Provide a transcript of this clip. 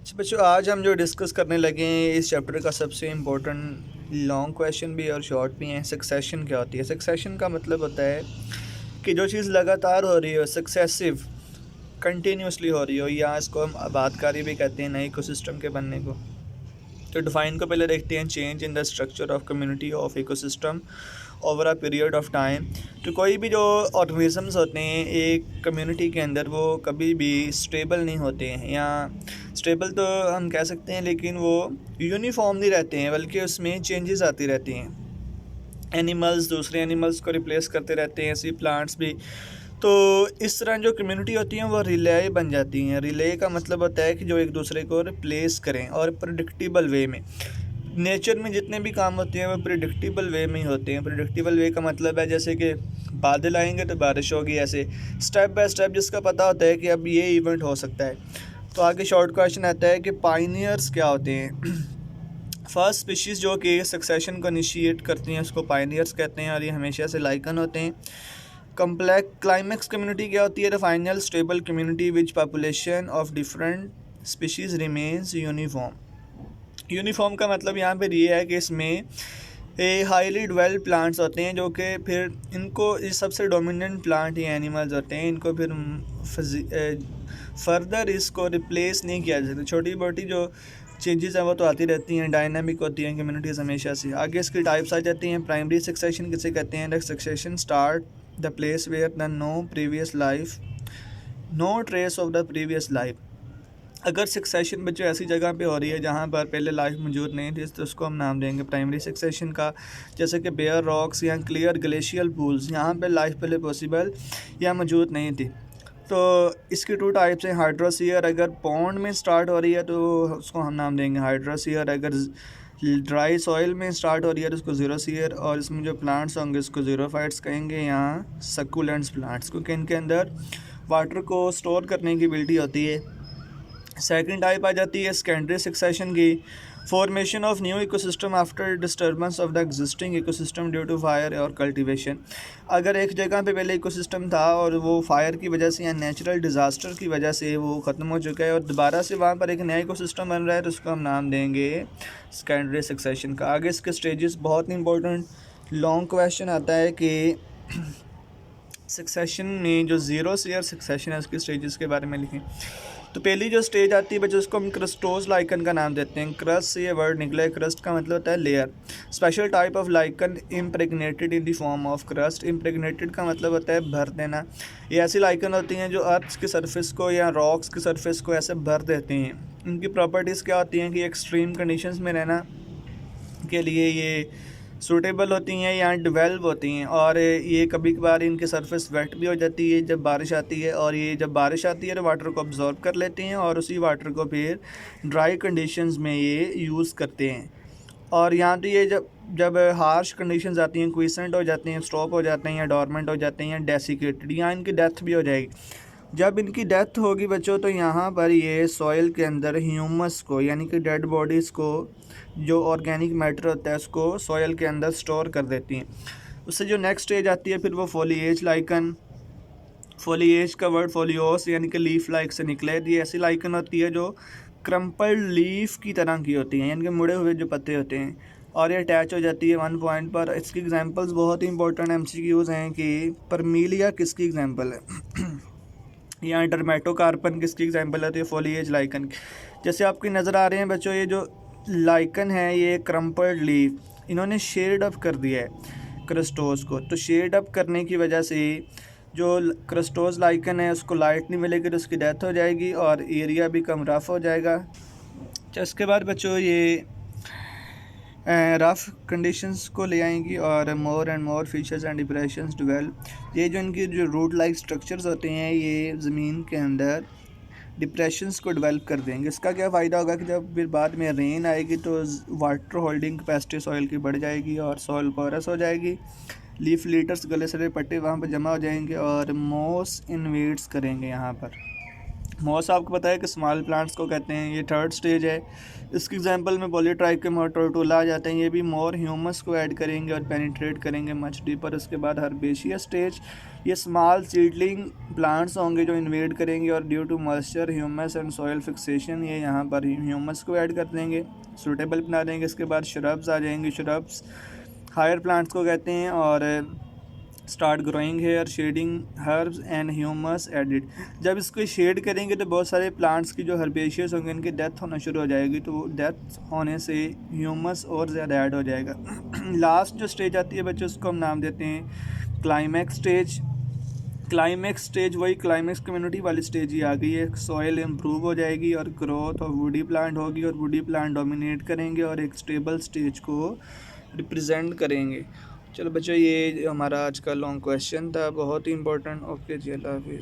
अच्छा बच्चों, आज हम जो डिस्कस करने लगे हैं इस चैप्टर का सबसे इम्पोर्टेंट लॉन्ग क्वेश्चन भी और शॉर्ट भी हैं। सक्सेशन क्या होती है? सक्सेशन का मतलब होता है कि जो चीज़ लगातार हो रही हो, सक्सेसिव, कंटिन्यूसली हो रही हो, या इसको हम आबादकारी भी कहते हैं नए इकोसिस्टम के बनने को। तो डिफाइन को पहले देखते हैं। Change in the structure of community of ecosystem over a period of time. तो कोई भी जो ऑर्गेनिज़म्स होते हैं एक कम्युनिटी के अंदर, वो कभी भी स्टेबल नहीं होते हैं, या स्टेबल तो हम कह सकते हैं लेकिन वो यूनिफॉर्म नहीं रहते हैं, बल्कि उसमें चेंजेस आती रहती हैं। एनिमल्स दूसरे एनिमल्स को रिप्लेस करते रहते हैं, ऐसी प्लांट्स भी। तो इस तरह जो कम्युनिटी होती हैं वो रिले बन जाती हैं। रिले का मतलब होता है कि जो एक दूसरे को रिप्लेस करें, और प्रिडिक्टेबल वे में। नेचर में जितने भी काम होते हैं वो प्रिडिक्टेबल वे में ही होते हैं। प्रिडिक्टेबल वे का मतलब है जैसे कि बादल आएंगे तो बारिश होगी, ऐसे स्टेप बाय स्टेप जिसका पता होता है कि अब ये इवेंट हो सकता है। तो आगे शॉर्ट क्वेश्चन आता है कि पाइनियर्स क्या होते हैं। फर्स्ट स्पीशीज़ जो कि सक्सेशन को इनिशिएट करती हैं उसको पाइनियर्स कहते हैं, और ये हमेशा से लाइकन होते हैं। कम्प्लेक्स क्लाइमेक्स कम्युनिटी क्या होती है? The final stable community which population of different species remains uniform. Uniform का मतलब यहाँ पर ये है कि इसमें हाईली डेवलप्ड प्लांट्स होते हैं, जो कि फिर इनको इस सबसे डोमिनेंट प्लांट या एनिमल्स होते हैं, इनको फिर फर्दर इसको रिप्लेस नहीं किया जा सकता। छोटी मोटी जो चेंजेस हैं वो तो आती रहती हैं, डायनामिक होती हैं कम्युनिटीज़ हमेशा से। आगे इसकी टाइप्स आ जाती हैं। प्राइमरी सक्सेशन किसे कहते हैं? The succession start the place where the no trace of the previous life. अगर सक्सेशन बच्चों ऐसी जगह पे हो रही है जहाँ पर पहले लाइफ मौजूद नहीं थी, तो उसको हम नाम देंगे प्राइमरी सक्सेशन का। जैसे कि बेयर रॉक्स या क्लियर ग्लेशियल पूल्स, यहाँ पे लाइफ पहले पॉसिबल या मौजूद नहीं थी। तो इसकी टू टाइप्स हैं। हाइड्रोसीयर अगर पॉन्ड में स्टार्ट हो रही है तो उसको हम नाम देंगे हाइड्रोसीयर। अगर ड्राई सॉइल में स्टार्ट हो रही है तो उसको ज़ीरोसीयर। और इसमें जो प्लांट्स होंगे उसको ज़ीरोफाइट्स कहेंगे, यहाँ सक्कुलेंट्स प्लांट्स, क्योंकि इनके अंदर वाटर को स्टोर करने की एबिलिटी होती है। सेकंड टाइप आ जाती है सेकेंडरी सक्सेशन की। Formation of new ecosystem after disturbance of the existing ecosystem due to fire और कल्टीवेशन। अगर एक जगह पे पहले इकोसिस्टम था और वो फायर की वजह से या नेचुरल डिज़ास्टर की वजह से वो ख़त्म हो चुका है, और दोबारा से वहाँ पर एक नया इकोसिस्टम बन रहा है, तो उसको हम नाम देंगे सेकेंडरी सक्सेशन का। आगे इसके स्टेजेस बहुत इंपॉर्टेंट लॉन्ग क्वेश्चन आता है कि सक्सेशन में जो ज़ीरो ईयर सक्सेशन है उसके स्टेजेस के बारे में लिखें। तो पहली जो स्टेज आती है बच्चों, उसको हम क्रस्टोज लाइकन का नाम देते हैं। क्रस्ट से ये वर्ड निकला है। क्रस्ट का मतलब होता है layer. Special type of lichen impregnated in the form of crust. Impregnated का मतलब होता है भर देना। ये ऐसी लाइकन होती हैं जो अर्थ के सरफेस को या रॉक्स के सरफेस को ऐसे भर देते हैं। इनकी प्रॉपर्टीज़ क्या होती हैं कि एक्सट्रीम कंडीशंस में रहना के लिए ये सूटेबल होती हैं या डिवेल्प होती हैं, और ये कभी कभार इनके सरफेस वेट भी हो जाती है जब बारिश आती है, और ये जब बारिश आती है तो वाटर को अब्जॉर्ब कर लेती हैं और उसी वाटर को फिर ड्राई कंडीशंस में ये यूज़ करते हैं। और यहाँ तो ये जब जब हार्श कंडीशंस आती हैं, क्विसेंट हो जाते हैं, स्टॉप हो जाते हैं, या डॉर्मेंट हो जाते हैं, या डेसिकेटेड, यहाँ इनकी डेथ भी हो जाएगी। जब इनकी डेथ होगी बच्चों तो यहाँ पर ये सॉइल के अंदर ह्यूमस को, यानी कि डेड बॉडीज़ को, जो ऑर्गेनिक मैटर होता है उसको सॉइल के अंदर स्टोर कर देती हैं। उससे जो नेक्स्ट स्टेज आती है फिर वो फोलिएज लाइकन। फोलिएज का वर्ड फोलियोस यानी कि लीफ लाइक से निकले। ये ऐसी लाइकन होती है जो क्रम्पल्ड लीफ की तरह की होती हैं, यानी कि मुड़े हुए जो पत्ते होते हैं, और ये अटैच हो जाती है वन पॉइंट पर। इसकी एग्जांपल्स बहुत ही इंपॉर्टेंट MCQs हैं कि परमीलिया किसकी एग्जांपल है यहाँ डर्मेटोकार्पन किसकी एग्जांपल है? तो ये फोलिएज लाइकन। जैसे आपकी नज़र आ रहे हैं बच्चों, ये जो लाइकन है ये क्रम्पल्ड लीफ इन्होंने शेड अप कर दिया है क्रस्टोज को। तो शेड अप करने की वजह से जो क्रस्टोज लाइकन है उसको लाइट नहीं मिलेगी तो उसकी डेथ हो जाएगी और एरिया भी कम रफ हो जाएगा। इसके बाद बच्चों ये रफ़ कंडीशंस को ले आएंगी और more and more features and depressions develop. ये जो इनकी जो रूट लाइक स्ट्रक्चर्स होते हैं ये ज़मीन के अंदर डिप्रेशंस को डेवलप कर देंगे। इसका क्या फ़ायदा होगा कि जब फिर बाद में रेन आएगी तो वाटर होल्डिंग कैपेसिटी सॉइल की बढ़ जाएगी और सॉइल पोरस हो जाएगी। लीफ लीटर्स गले सड़े पट्टे वहाँ पर जमा हो जाएंगे और मॉस इन्वेड्स करेंगे यहाँ पर। मॉस आपको पता है कि स्मॉल प्लांट्स को कहते हैं, ये थर्ड स्टेज है। इसके एग्जांपल में पॉलीट्राइकम और टोर्टोला आ जाते हैं, ये भी मोर ह्यूमस को ऐड करेंगे और पेनिट्रेट करेंगे मच डीपर। उसके बाद हर्बेशिया स्टेज, ये स्मॉल सीडलिंग प्लांट्स होंगे जो इन्वेड करेंगे और due to moisture humus and soil fixation ये यहाँ पर ह्यूमस को ऐड कर देंगे, सूटेबल बना देंगे। इसके बाद श्रब्स आ जाएंगे, श्रब्स हायर प्लांट्स को कहते हैं और start growing hair shading herbs and humus added. जब इसको शेड करेंगे तो बहुत सारे प्लांट्स की जो हर्बेशियस होंगे उनकी डेथ होना शुरू हो जाएगी, तो डेथ होने से ह्यूमस और ज़्यादा ऐड हो जाएगा। लास्ट जो स्टेज आती है बच्चों, उसको हम नाम देते हैं क्लाइमैक्स स्टेज। क्लाइमैक्स स्टेज वही क्लाइमैक्स कम्युनिटी वाली स्टेज ही आ गई है। सॉइल इम्प्रूव हो जाएगी और ग्रोथ और वुडी प्लांट होगी और वुडी प्लांट डोमिनेट करेंगे और एक स्टेबल स्टेज को रिप्रेजेंट करेंगे। चलो बच्चों, ये हमारा आज का लॉन्ग क्वेश्चन था, बहुत ही इंपॉर्टेंट। ओके जी, अल्लाह हाफिज़।